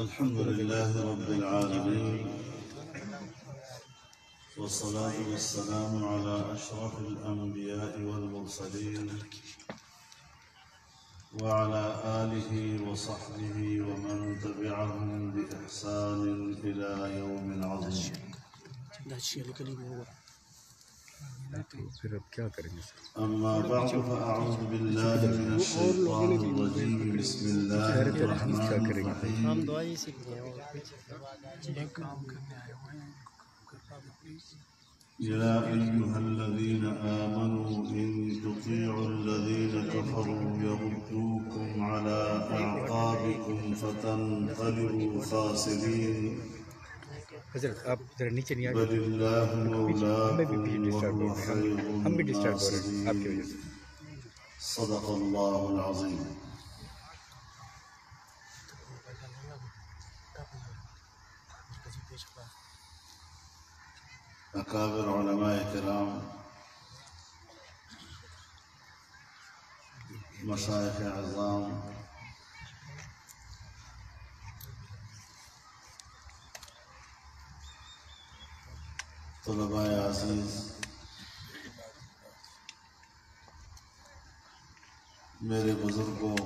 الحمد لله رب العالمين، والصلاة والسلام على أشرف الأنبياء والمرسلين وعلى آله وصحبه ومن تبعهم بإحسان إلى يوم عظيم. أما بعد فأعوذ بالله من الشيطان الرجيم. بسم الله الرحمن الرحيم. يا أيها الذين آمنوا إن تطيعوا الذين كفروا يردوكم على أعقابكم فتنقلبوا خاسرين. بل الله مولاكم وهو خير الناصرين. صدق الله العظيم. أكابر علماء کرام، مشائخ اعظام، طلباء عزیز، میرے بزرگوں،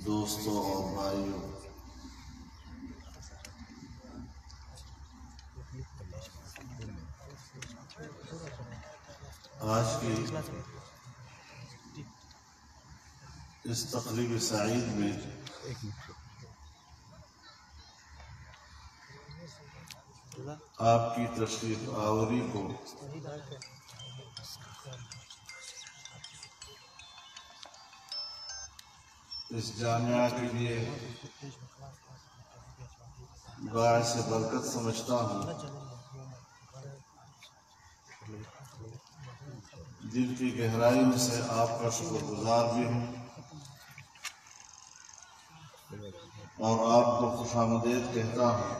دوستوں اور بھائیوں، آج کی اس تقریب سعید میں آپ کی تشریف آوری کو اس جامعہ کے لیے باعث برکت سمجھتا ہوں. دل کی گہرائیوں سے آپ کا شکر گزار بھی ہوں اور آپ کو خوش آمدید کہتا ہوں.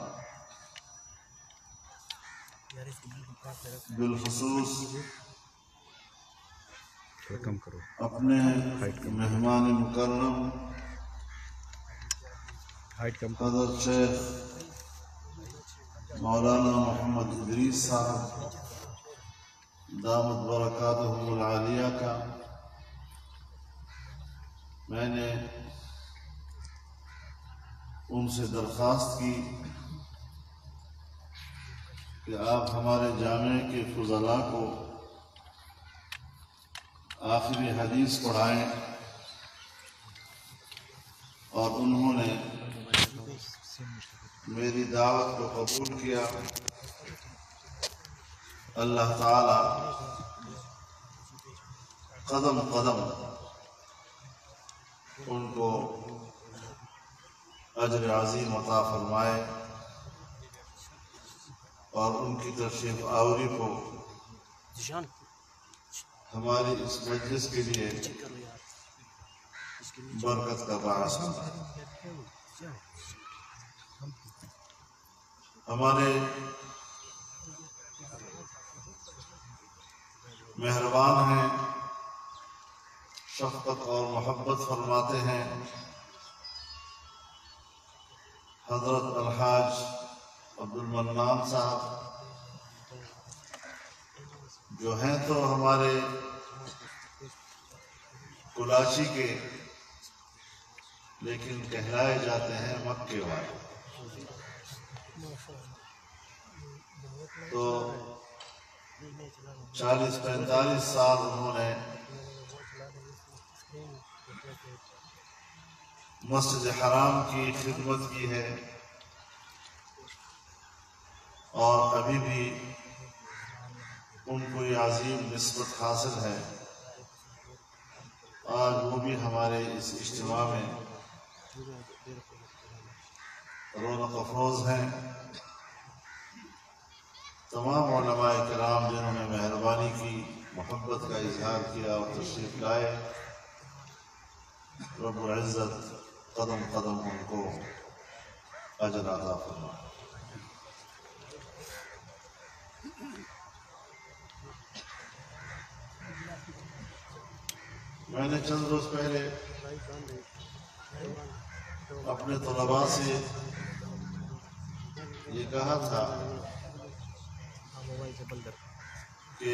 بالخصوص اپنے مہمان مکرم حضرت شیخ مولانا محمد ادریس صاحب دامت برکاتہم العالیہ کا میں نے ان سے درخواست کی کہ آپ ہمارے جامعہ کے فضلاء کو آخری حدیث پڑھائیں، اور انہوں نے میری دعوت کو قبول کیا. اللہ تعالی قدم قدم ان کو اجر عظیم عطا فرمائے اور ان کی تشریف آوری کو ہماری اس مجلس کے لیے برکت کا باعث بنائے. ہمارے مہربان ہیں، شفقت اور محبت فرماتے ہیں حضرت الحاج عبد المنان صاحب، جو ہیں تو ہمارے کلاچی کے، لیکن کہلائے جاتے ہیں مکے والے. تو 40-45 سال انہوں نے مسجد حرام کی خدمت کی ہے اور ابھی بھی ان کو یہ عظیم نسبت حاصل ہے. آج وہ بھی ہمارے اس اجتماع میں رونق افروز ہیں. تمام علماء کرام جنہوں نے مہربانی کی، محبت کا اظہار کیا اور تشریف لائے، رب العزت قدم قدم ان کو اجر عطا فرمائے. میں نے چند روز پہلے اپنے طلباء سے یہ کہا تھا کہ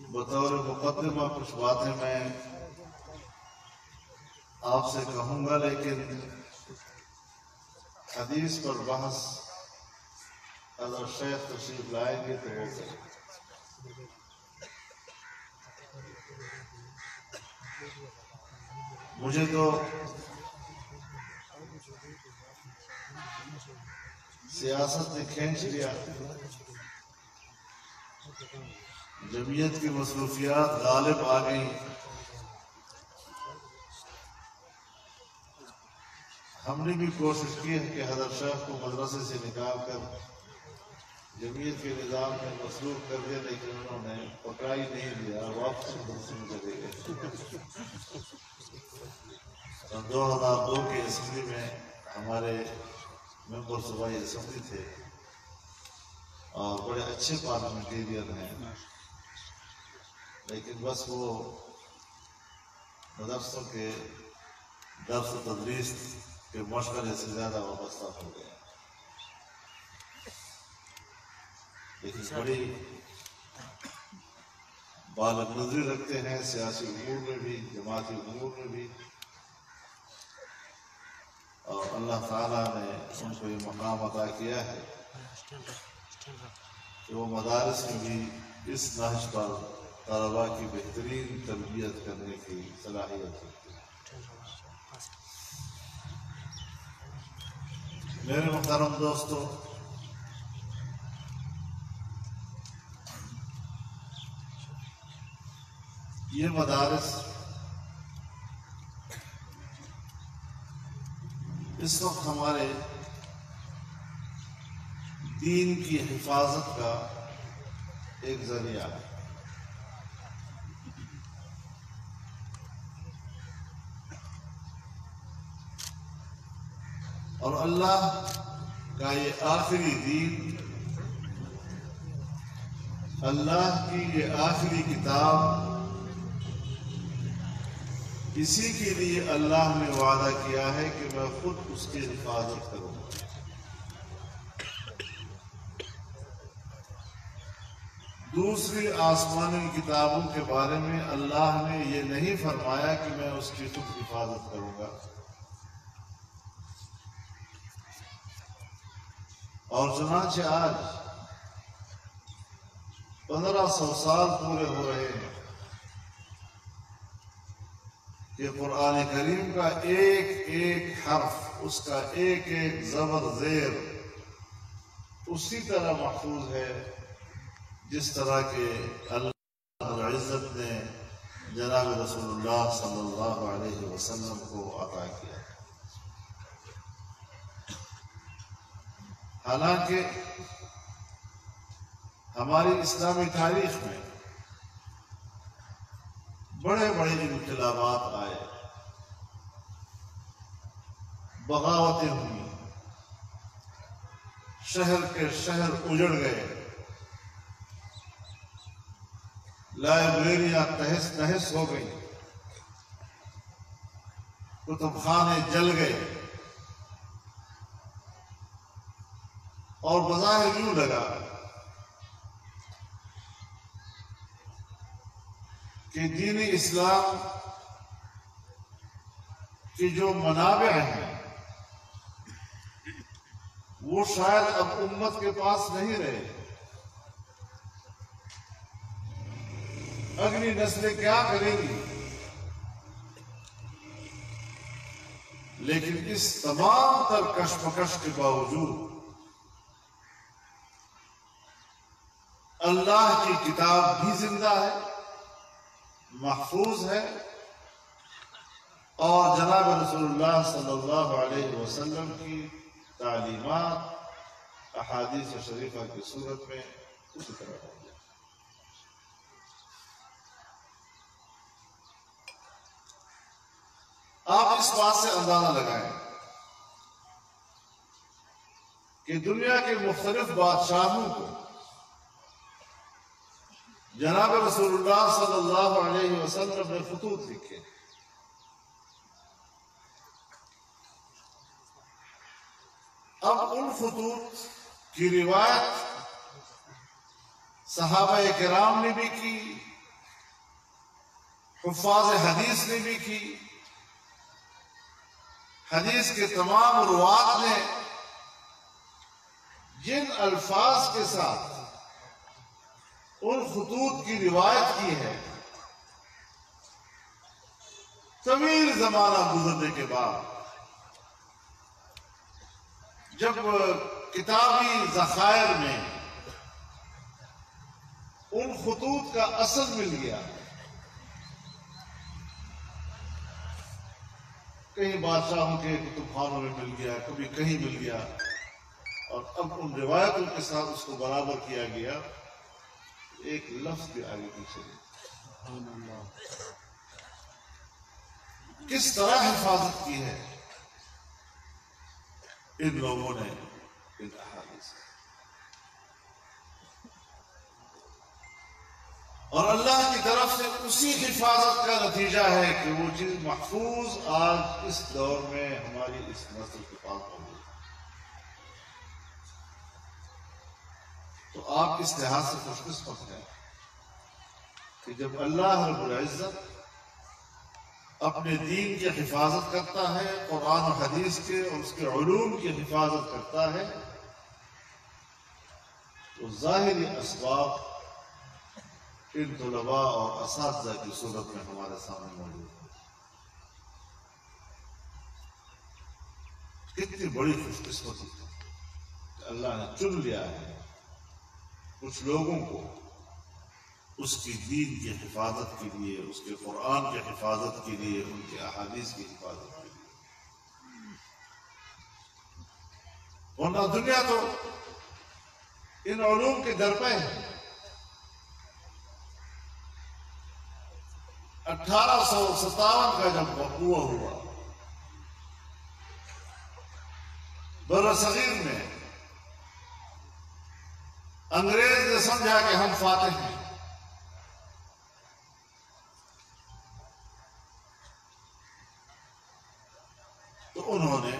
بطور مقدمہ کچھ باتیں میں آپ سے کہوں گا، لیکن حدیث پر بحث اگر شیخ تشریف لائیں گے تو وہ کریں۔ مجھے تو سیاست نے کھینچ لیا، جمعیت کی مصروفیات غالب آ گئیں، ہم نے بھی کوشش کی ہے کہ حضرت شیخ کو مدرسے سے نکال کر جمعیت کے نظام میں مصروف کر دیا، لیکن انہوں نے پکڑا ہی نہیں دیا، واپس مدرسے میں چلے گئے۔ 2002 کے اسمبلی میں ہمارے ممبر صوبائی اسمبلی تھے اور بڑے اچھے پارلیمنٹیرین ہیں، لیکن بس وہ مدرسوں کے درس و تدریس کے مشغلے سے زیادہ وابستہ ہو گئے، لیکن بڑی بالغ نظری رکھتے ہیں سیاسی امور میں بھی، جماعتی امور میں بھی، اور اللہ تعالیٰ نے ان کو یہ مقام عطا کیا ہے کہ وہ مدارس میں بھی اس نہج پر طلباء کی بہترین تربیت کرنے کی صلاحیت رکھتے ہیں۔ میرے محترم دوستو، یہ مدارس اس وقت ہمارے دین کی حفاظت کا ایک ذریعہ ہے، اور اللہ کا یہ آخری دین، اللہ کی یہ آخری کتاب، اسی کے لیے اللہ نے وعدہ کیا ہے کہ میں خود اس کی حفاظت کروں گا۔ دوسری آسمانی کتابوں کے بارے میں اللہ نے یہ نہیں فرمایا کہ میں اس کی خود حفاظت کروں گا، اور چنانچہ آج 1500 سال پورے ہو رہے ہیں کہ قرآن کریم کا ایک ایک حرف، اس کا ایک ایک زبر زیر اسی طرح محفوظ ہے جس طرح کہ اللہ رب العزت نے جناب رسول اللہ صلی اللہ علیہ وسلم کو عطا کیا۔ حالانکہ ہماری اسلامی تاریخ میں بڑے بڑے انقلابات آئے، بغاوتیں ہوئی، شہر کے شہر اجڑ گئے، لائبریریاں تہس نہس ہو گئی، کتب خانے جل گئے، اور بظاہر یوں لگا کہ دین اسلام کی جو منابع ہیں وہ شاید اب امت کے پاس نہیں رہے، اگلی نسلیں کیا کریں گی؟ لیکن اس تمام تر کشمکش کے باوجود اللہ کی کتاب بھی زندہ ہے، محفوظ ہے، اور جناب رسول اللہ صلی اللہ علیہ وسلم کی تعلیمات احادیث شریفہ کی صورت میں اسی طرح ہے۔ آپ اس بات سے اندازہ لگائیں کہ دنیا کے مختلف بادشاہوں کو جناب رسول اللہ صلی اللہ علیہ وسلم نے خطوط لکھے، اب ان خطوط کی روایت صحابہ کرام نے بھی کی، حفاظ حدیث نے بھی کی، حدیث کے تمام روات نے جن الفاظ کے ساتھ ان خطوط کی روایت کی ہے، طویل زمانہ گزرنے کے بعد جب کتابی ذخائر میں ان خطوط کا اصل مل گیا، کہیں بادشاہوں کے کتب خانوں میں مل گیا، کبھی کہیں مل گیا، اور اب ان روایتوں کے ساتھ اس کو برابر کیا گیا، ایک لفظ بھی آگے پیچھے نہیں۔ کس طرح حفاظت کی ہے ان لوگوں نے ان احادیث، اور اللہ کی طرف سے اسی حفاظت کا نتیجہ ہے کہ وہ چیز محفوظ آج اس دور میں ہماری اس نسل کے پاس موجود ہے۔ تو آپ اس لحاظ سے خوش قسمت ہیں کہ جب اللہ رب العزت اپنے دین کی حفاظت کرتا ہے، قرآن و حدیث کے اور اس کے علوم کی حفاظت کرتا ہے، تو ظاہری اسباب ان طلباء اور اساتذہ کی صورت میں ہمارے سامنے موجود ہے۔ کتنی بڑی خوش قسمتی ہے کہ اللہ نے چن لیا ہے کچھ لوگوں کو اس کی دین کی حفاظت کے لیے، اس کے قرآن کی حفاظت کے لیے، ان کے احادیث کی حفاظت کے لیے، ورنہ دنیا تو ان علوم کے در پہ ہے۔ 1857 کا جب وقوع ہوا برصغیر میں، انگریز نے سمجھا کہ ہم فاتح ہیں، تو انہوں نے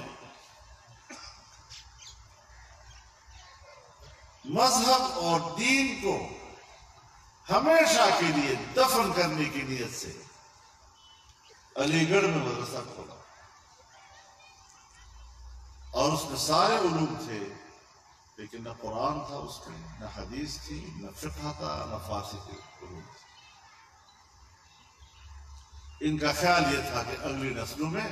مذہب اور دین کو ہمیشہ کے لیے دفن کرنے کی نیت سے علی گڑھ میں مدرسہ کھولا، اور اس میں سارے علوم تھے، لیکن نہ قرآن تھا اس میں، نہ حدیث تھی، نہ فقہ تھا، نہ فارسی کے علوم تھے۔ ان کا خیال یہ تھا کہ اگلی نسلوں میں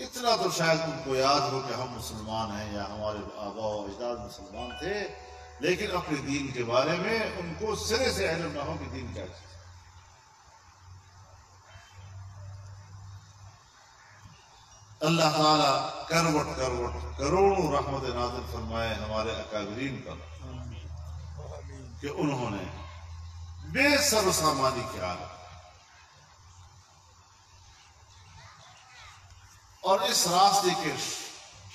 اتنا تو شاید ان کو یاد ہو کہ ہم مسلمان ہیں یا ہمارے آباء و اجداد مسلمان تھے، لیکن اپنے دین کے بارے میں ان کو سرے سے علم نہ ہو کہ دین کیا چیز ہے۔ اللہ تعالیٰ کروٹ کروٹ کروڑوں رحمت نازل فرمائے ہمارے اکابرین پر کہ انہوں نے بے سر و سامانی کیا اور اس راستے کے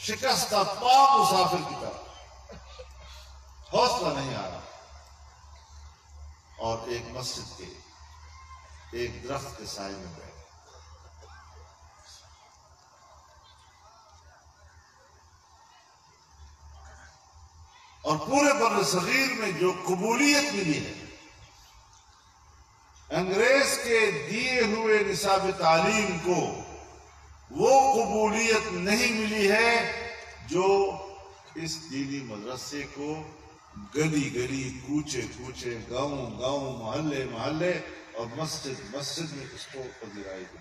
شکستہ پا مسافر کی طرح حوصلہ نہیں آ رہا، اور ایک مسجد کے ایک درخت کے سائے میں بیٹھے، اور پورے بر صغیر میں جو قبولیت ملی ہے انگریز کے دیے ہوئے نصاب تعلیم کو، وہ قبولیت نہیں ملی ہے جو اس دینی مدرسے کو گلی گلی، کوچے کوچے، گاؤں گاؤں، محلے محلے اور مسجد مسجد میں اس کو پذیرائی دی۔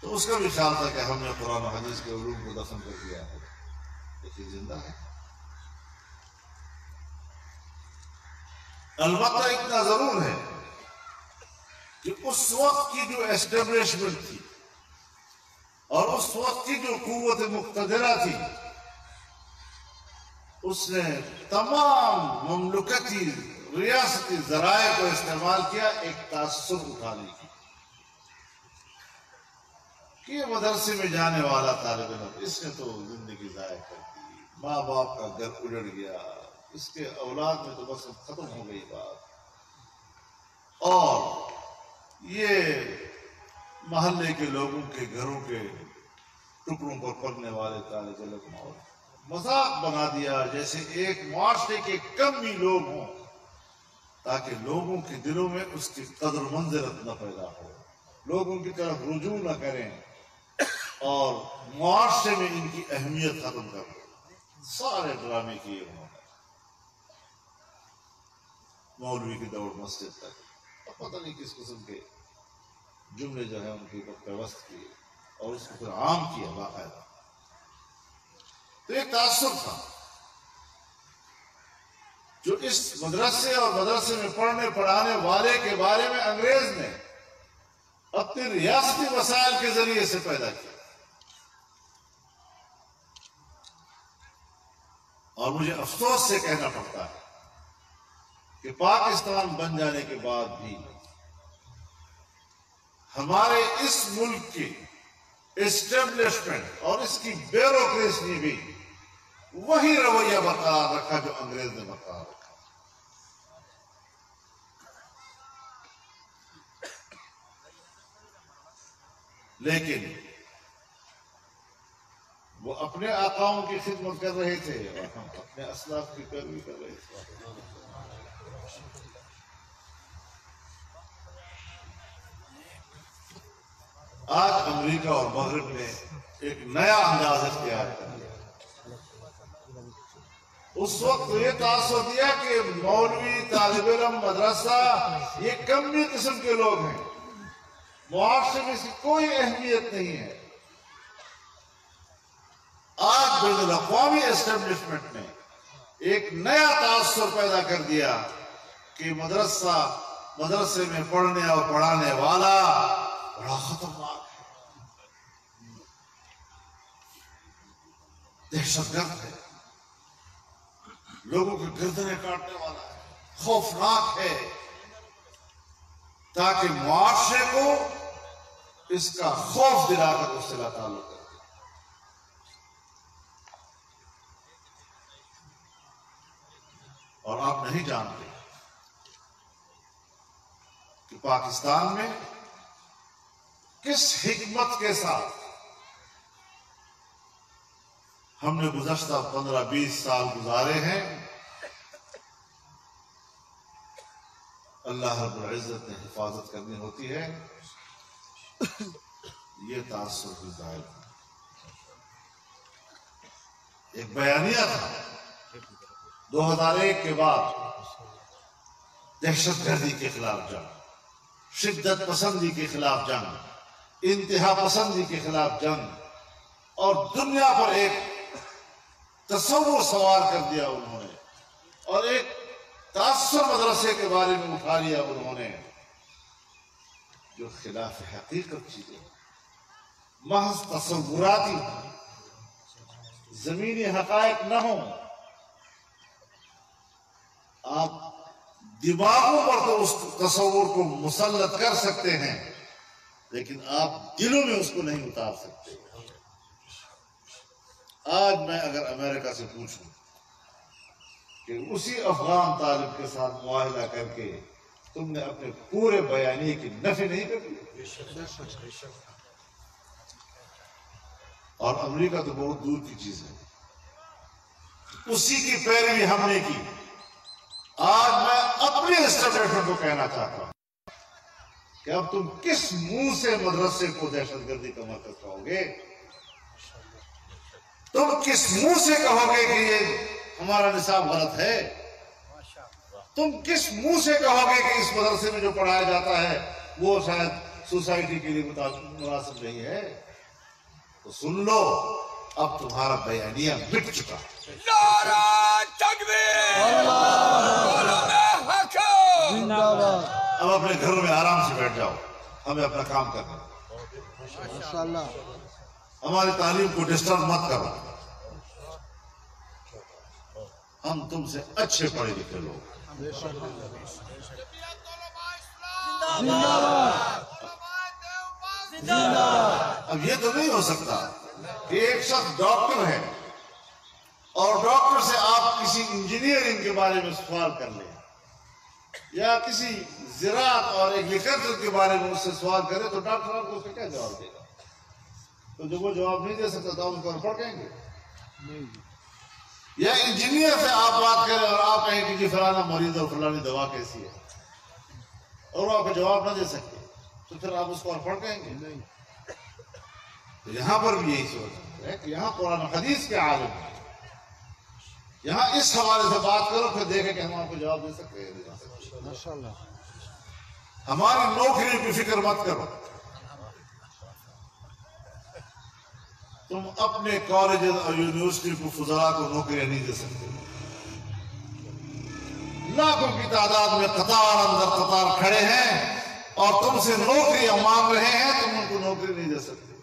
تو اس کا بھی خیال تھا کہ ہم نے قرآن و حدیث کے علوم کو دفن کر دیا ہے، لیکن زندہ ہے۔ البتہ اتنا ضرور ہے کہ اس وقت کی جو اسٹیبلشمنٹ تھی اور اس وقت کی جو قوت مقتدرہ تھی، اس نے تمام مملکتی ریاستی ذرائع کو استعمال کیا ایک تاثر اٹھانے کی، کہ یہ مدرسے میں جانے والا طالب علم، اس نے تو زندگی ضائع کر دی، ماں باپ کا گھر اجڑ گیا، اس کے اولاد میں تو بس ختم ہو گئی بات، اور یہ محلے کے لوگوں کے گھروں کے ٹکڑوں پر پڑنے والے طالب علم اور مذاق بنا دیا، جیسے ایک معاشرے کے کم ہی لوگ ہوں، تاکہ لوگوں کے دلوں میں اس کی قدر منزلت نہ پیدا ہو، لوگوں کی طرف رجوع نہ کریں اور معاشرے میں ان کی اہمیت ختم کر دو۔ سارے ڈرامے کیے انہوں نے، مولوی کی دوڑ مسجد تک، اور پتہ نہیں کس قسم کے جملے جو ہیں ان کے اوپر پیوست کیے اور اس کو پھر عام کیا باقاعدہ۔ تو ایک تعصب تھا جو اس مدرسے اور مدرسے میں پڑھنے پڑھانے والے کے بارے میں انگریز نے اپنے ریاستی وسائل کے ذریعے سے پیدا کیا۔ اور مجھے افسوس سے کہنا پڑتا ہے کہ پاکستان بن جانے کے بعد بھی ہمارے اس ملک کی اسٹیبلشمنٹ اور اس کی بیوروکریسی نے بھی وہی رویہ برقرار رکھا جو انگریز نے برقرار رکھا۔ لیکن وہ اپنے آقاؤں کی خدمت کر رہے تھے اور ہم اپنے اسلاف کی پیروی کر رہے تھے۔ آج امریکہ اور مغرب نے ایک نیا انداز اختیار کر لیا۔ اس وقت یہ تاثر دیا کہ مولوی، طالب علم، مدرسہ یہ کمی قسم کے لوگ ہیں، معاشرے میں اس کی کوئی اہمیت نہیں ہے۔ آج بین الاقوامی اسٹیبلشمنٹ نے ایک نیا تاثر پیدا کر دیا کہ مدرسے میں پڑھنے اور پڑھانے والا بڑا خطرناک ہے، دہشت گرد ہے، لوگوں کی گردنیں کاٹنے والا ہے، خوفناک ہے، تاکہ معاشرے کو اس کا خوف دلا کر اس سے لا تعلق کر دے۔ اور آپ نہیں جانتے کہ پاکستان میں کس حکمت کے ساتھ ہم نے گزشتہ 15-20 سال گزارے ہیں۔ اللہ رب العزت نے حفاظت کرنی ہوتی ہے، یہ تاثر بھی ظاہر ہے۔ ایک بیانیہ تھا 2001 کے بعد، دہشت گردی کے خلاف جنگ، شدت پسندی کے خلاف جنگ، انتہا پسندی کے خلاف جنگ، اور دنیا پر ایک تصور سوار کر دیا انہوں نے، اور ایک تاثر مدرسے کے بارے میں اٹھا لیا انہوں نے جو خلاف حقیقت چیزیں، محض تصوراتی ہوں، زمینی حقائق نہ ہوں۔ آپ دماغوں پر تو اس تصور کو مسلط کر سکتے ہیں، لیکن آپ دلوں میں اس کو نہیں اتار سکتے۔ آج میں اگر امریکہ سے پوچھوں کہ اسی افغان طالب کے ساتھ معاہدہ کر کے تم نے اپنے پورے بیانیے کی نفی نہیں کر دی، اور امریکہ تو بہت دور کی چیز ہے، اسی کی پیروی ہم نے کی۔ آج میں اپنے اسٹیبلشمنٹ کو کہنا چاہتا ہوں کہ اب تم کس منہ سے مدرسے کو دہشت گردی کا مرکز کہو گے؟ تم کس منہ سے کہو گے کہ یہ ہمارا نصاب غلط ہے؟ تم کس منہ سے کہو گے کہ اس مدرسے میں جو پڑھایا جاتا ہے وہ شاید سوسائٹی کے لیے مناسب نہیں ہے؟ تو سن لو، اب تمہارا بیانیہ مٹ چکا ہے۔ نعرہ تکبیر! اب اپنے گھروں میں آرام سے بیٹھ جاؤ، ہمیں اپنا کام کرنا ہے۔ ہماری تعلیم کو ڈسٹرب مت کرو، ہم تم سے اچھے پڑھے لکھے لوگ۔ اب یہ تو نہیں ہو سکتا کہ ایک شخص ڈاکٹر ہے اور ڈاکٹر سے آپ کسی انجینئرنگ کے بارے میں سوال کر لیں، یا کسی زراعت اور ایگریکلچر کے بارے میں اس سے سوال کرے تو ڈاکٹر آپ کو اس کا کیا جواب دے گا؟ تو جب وہ جواب نہیں دے سکتا تو ہم کو پڑھ کہیں گے؟ یا انجینئر سے آپ بات کریں اور آپ کہیں کہ جی فلانا مریض اور فلانی دوا کیسی ہے اور وہ آپ کو جواب نہ دے سکتے تو پھر آپ اس کو پڑھ کہیں گے؟ نہیں۔ تو یہاں پر بھی یہی سوچ ہے کہ یہاں قرآن حدیث کے عالم ہیں، یہاں اس حوالے سے بات کرو پھر دیکھیں کہ ہم آپ کو جواب دے سکتے ہیں۔ ہماری نوکری کی فکر مت کرو، تم اپنے کالجز اور یونیورسٹی کو فضلاء کو نوکریاں نہیں دے سکتے۔ لاکھوں کی تعداد میں قطار اندر قطار کھڑے ہیں اور تم سے نوکریاں مانگ رہے ہیں، تم ان کو نوکری نہیں دے سکتے۔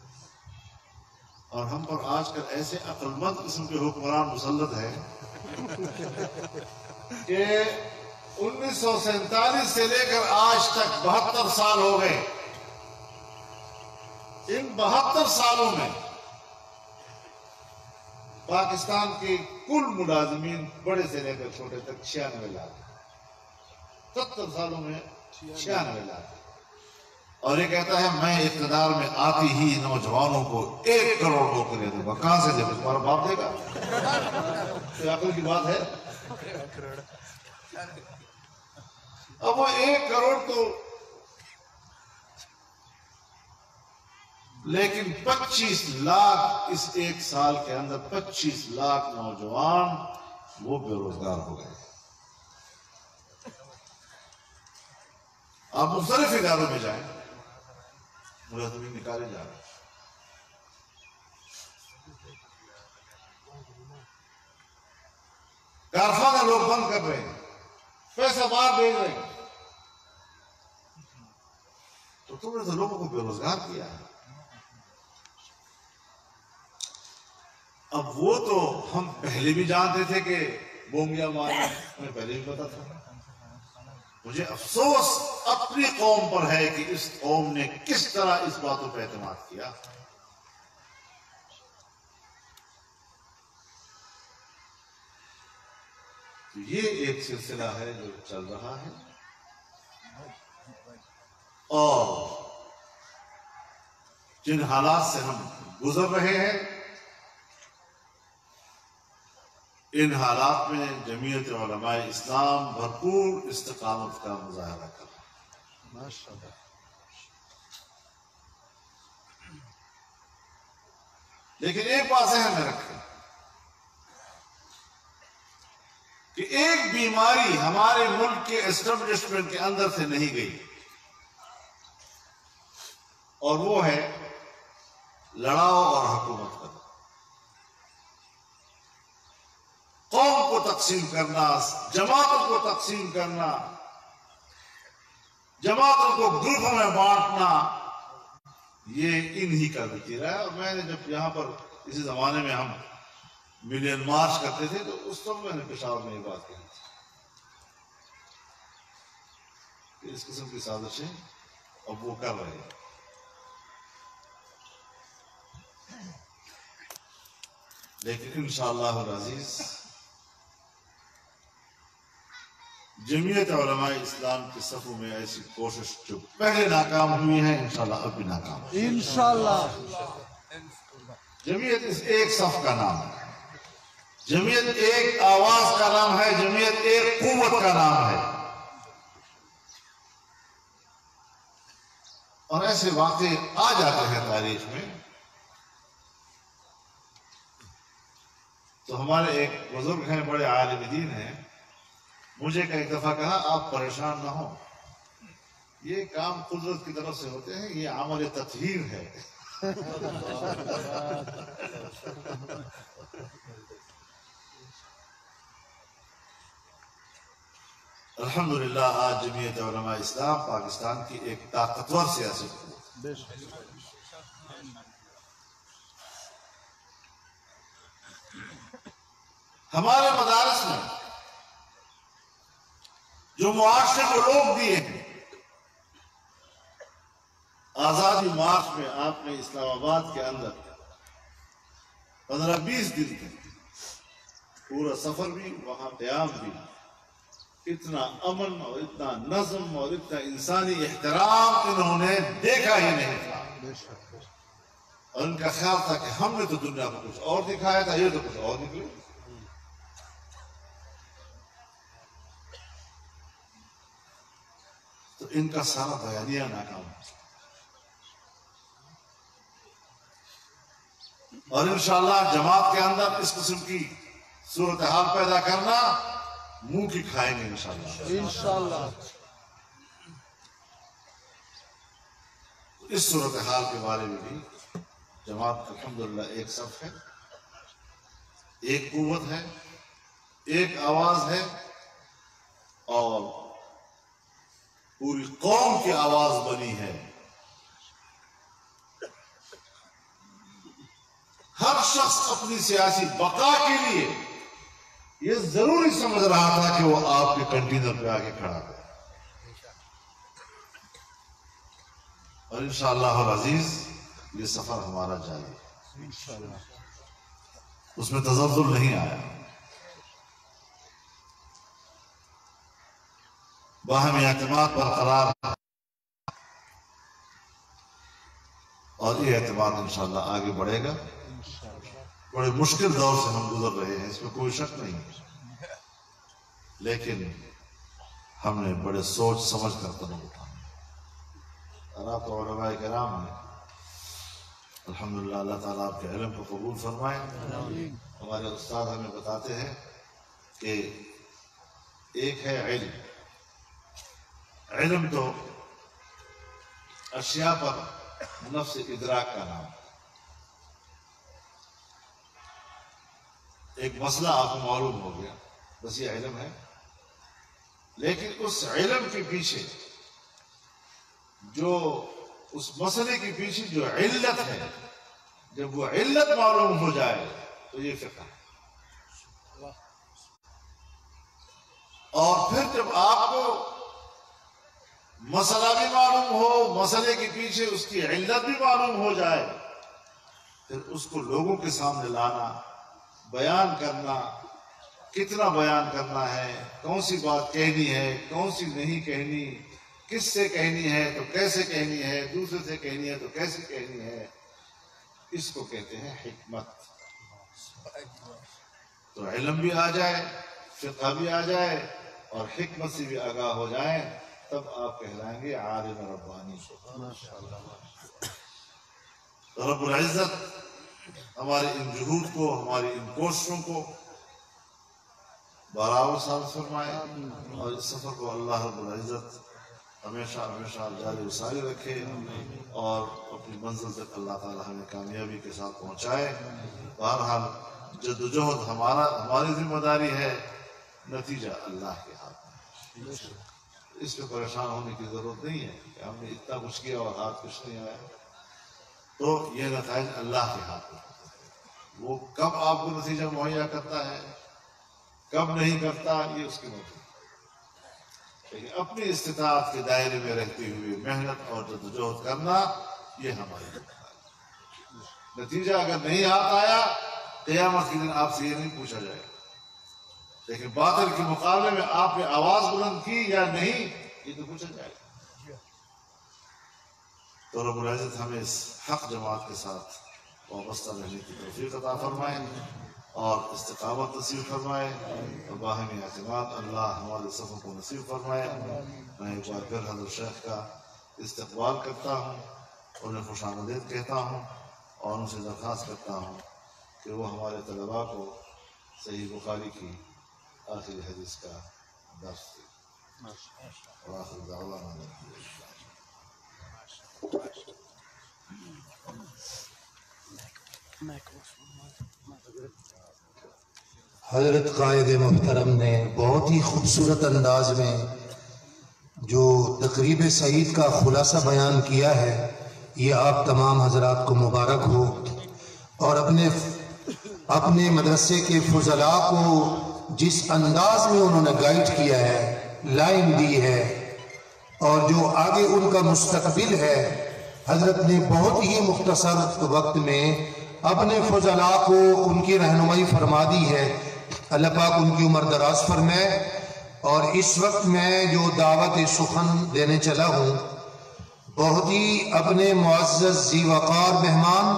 اور ہم پر آج کل ایسے عقل مند قسم کے حکمران مسلط ہیں کہ 1947 سے لے کر آج تک 72 سال ہو گئے۔ ان 72 سالوں میں پاکستان کے کل ملازمین بڑے سے لے کر چھوٹے تک 96 لاکھ، 70 سالوں میں 96 لاکھ۔ اور یہ کہتا ہے میں اقتدار میں آتی ہی نوجوانوں کو 1 کروڑ نوکریاں دوں گا۔ کہاں سے دے گا؟ تمہارا باپ دے گا؟ یہ عقل کی بات ہے؟ اب وہ 1 کروڑ تو، لیکن 25 لاکھ اس 1 سال کے اندر 25 لاکھ نوجوان وہ بے روزگار ہو گئے۔ آپ مختلف اداروں میں جائیں، ملازمین نکالے جا رہے ہیں۔ کارخانہ لوگ بند کر رہے ہیں، پیسہ باہر بھیج رہے ہیں، تو تم نے تو لوگوں کو بے روزگار کیا ہے۔ اب وہ تو ہم پہلے بھی جانتے تھے کہ بومیا مارنا، ہمیں پہلے بھی پتا تھا۔ مجھے افسوس اپنی قوم پر ہے کہ اس قوم نے کس طرح اس باتوں پہ اعتماد کیا۔ تو یہ ایک سلسلہ ہے جو چل رہا ہے، اور جن حالات سے ہم گزر رہے ہیں ان حالات میں جمعیت علماء اسلام بھرپور استقامت کا مظاہرہ کر رہا ہے۔ لیکن ایک بات ذہن میں رکھیں کہ ایک بیماری ہمارے ملک کے اسٹیبلشمنٹ کے اندر سے نہیں گئی، اور وہ ہے لڑاؤ اور حکومت کرنا، قوم کو تقسیم کرنا، جماعتوں کو تقسیم کرنا، جماعتوں کو گروپوں میں بانٹنا، یہ انہی کا وتیرہ ہے۔ اور میں نے جب یہاں پر اسی زمانے میں ہم ملین مارچ کرتے تھے تو اس وقت میں نے پشاور میں یہ بات کہی تھی کہ اس قسم کی سازشیں اب وہ کر رہے ہیں۔ لیکن انشاءاللہ العزیز جمعیت علماء اسلام کے صفوں میں ایسی کوشش جو پہلے ناکام ہوئی ہیں انشاءاللہ اب بھی ناکام ہوئی۔ انشاءاللہ جمعیت اس ایک صف کا نام ہے، جمعیت ایک آواز کا نام ہے، جمعیت ایک قوت کا نام ہے۔ اور ایسے واقعے آ جاتے ہیں تاریخ میں۔ تو ہمارے ایک بزرگ ہیں، بڑے عالم دین ہیں، مجھے ایک دفعہ کہا آپ پریشان نہ ہو، یہ کام قدرت کی طرف سے ہوتے ہیں، یہ عمل تطہیر ہے۔ الحمدللہ آج جمعیت علماء اسلام پاکستان کی ایک طاقتور سیاسی قوت ہے۔ ہمارے مدارس میں جو معاشرے کو لوگ دیے ہیں، آزادی مارچ میں آپ نے اسلام آباد کے اندر 15-20 دن تک پورا سفر بھی، وہاں قیام بھی، اتنا امن اور اتنا نظم اور اتنا انسانی احترام انہوں نے دیکھا ہی نہیں تھا، اور ان کا خیال تھا کہ ہم نے تو دنیا کو کچھ اور دکھایا تھا، یہ تو کچھ اور نکلے۔ تو ان کا سارا بیانیہ ناکام ہو، اور انشاءاللہ جماعت کے اندر اس قسم کی صورتحال پیدا کرنا منہ کی کھائیں گے انشاءاللہ۔ اس صورتحال کے بارے میں بھی جماعت الحمدللہ ایک صف ہے، ایک قوت ہے، ایک آواز ہے، اور پوری قوم کی آواز بنی ہے۔ ہر شخص اپنی سیاسی بقا کے لیے یہ ضروری سمجھ رہا تھا کہ وہ آپ کے کنٹینر پہ آگے کھڑا ہے، اور انشاءاللہ العزیز یہ سفر ہمارا جاری ہے، اس میں تزلزل نہیں آیا، باہمی اعتماد برقرار ہے، اور یہ اعتماد انشاءاللہ آگے بڑھے گا۔ بڑے مشکل دور سے ہم گزر رہے ہیں، اس میں کوئی شک نہیں، لیکن ہم نے بڑے سوچ سمجھ کر قدم اٹھانا، اور آپ تو علماء کرام ہیں، الحمدللہ اللہ تعالیٰ آپ کے علم کو قبول فرمائے۔ ہمارے استاد ہمیں بتاتے ہیں کہ ایک ہے علم، علم تو اشیاء پر نفس ادراک کا نام، ایک مسئلہ آپ کو معلوم ہو گیا، بس یہ علم ہے، لیکن اس علم کے پیچھے جو اس مسئلے کے پیچھے جو علت ہے، جب وہ علت معلوم ہو جائے تو یہ فقہ ہے، اور پھر جب آپ کو مسئلہ بھی معلوم ہو، مسئلے کے پیچھے اس کی علت بھی معلوم ہو جائے، پھر اس کو لوگوں کے سامنے لانا، بیان کرنا، کتنا بیان کرنا ہے، کون سی بات کہنی ہے، کون سی نہیں کہنی، کس سے کہنی ہے تو کیسے کہنی ہے، دوسرے سے کہنی ہے تو کیسے کہنی ہے، اس کو کہتے ہیں حکمت۔ تو علم بھی آ جائے، فقہ بھی آ جائے، اور حکمت سے بھی آگاہ ہو جائیں، تب آپ کہلائیں گے عالم ربانی۔ رب العزت ہمارے ان جہود کو، ہماری ان کوششوں کو برابر ثابت فرمائے، اور اس سفر کو اللہ رب العزت ہمیشہ ہمیشہ جاری و ساری رکھے، اور اپنی منزل تک اللہ تعالی ہمیں کامیابی کے ساتھ پہنچائے۔ بہرحال جد و جہد ہماری ذمہ داری ہے، نتیجہ اللہ کے ہاتھ میں، اس پہ پریشان ہونے کی ضرورت نہیں ہے کہ ہم نے اتنا کچھ کیا اور ہاتھ کچھ نہیں آیا، تو یہ نتائج اللہ کے ہاتھ میں، وہ کب آپ کو نتیجہ مہیا کرتا ہے، کب نہیں کرتا، یہ اس کی مرضی، لیکن اپنی استطاعت کے دائرے میں رہتے ہوئے محنت اور جدوجہد کرنا، یہ ہماری ذمہ داری ہے۔ نتیجہ اگر نہیں ہاتھ آیا، قیامت کے دن آپ سے یہ نہیں پوچھا جائے گا، لیکن باطل کے مقابلے میں آپ نے آواز بلند کی یا نہیں، یہ تو پوچھا جائے گا۔ تو رب العزت ہمیں اس حق جماعت کے ساتھ وابستہ رہنے کی توفیق عطا فرمائے، اور استقامت نصیب فرمائے، اور باہمی اعتماد اللہ ہمارے سفر کو نصیب فرمائے۔ میں ایک بار پھر حضرت شیخ کا استقبال کرتا ہوں، انہیں خوش آمدید کہتا ہوں، اور ان سے درخواست کرتا ہوں کہ وہ ہمارے طلباء کو صحیح بخاری کی آخری حدیث کا درس دیں۔ وآخر دعوانا حضرت قائد محترم نے بہت ہی خوبصورت انداز میں جو تقریب سعید کا خلاصہ بیان کیا ہے، یہ آپ تمام حضرات کو مبارک ہو، اور اپنے مدرسے کے فضلاء کو جس انداز میں انہوں نے گائیڈ کیا ہے، لائن دی ہے، اور جو آگے ان کا مستقبل ہے، حضرت نے بہت ہی مختصر وقت میں اپنے فضلاء کو ان کی رہنمائی فرما دی ہے۔ اللہ پاک ان کی عمر دراز فرمائے، اور اس وقت میں جو دعوت سخن دینے چلا ہوں بہت ہی اپنے معزز ذی وقار مہمان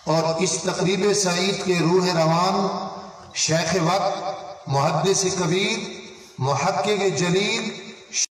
اور اس تقریب سعید کے روح روان شیخ وقت محدث کبیر محقق جلیل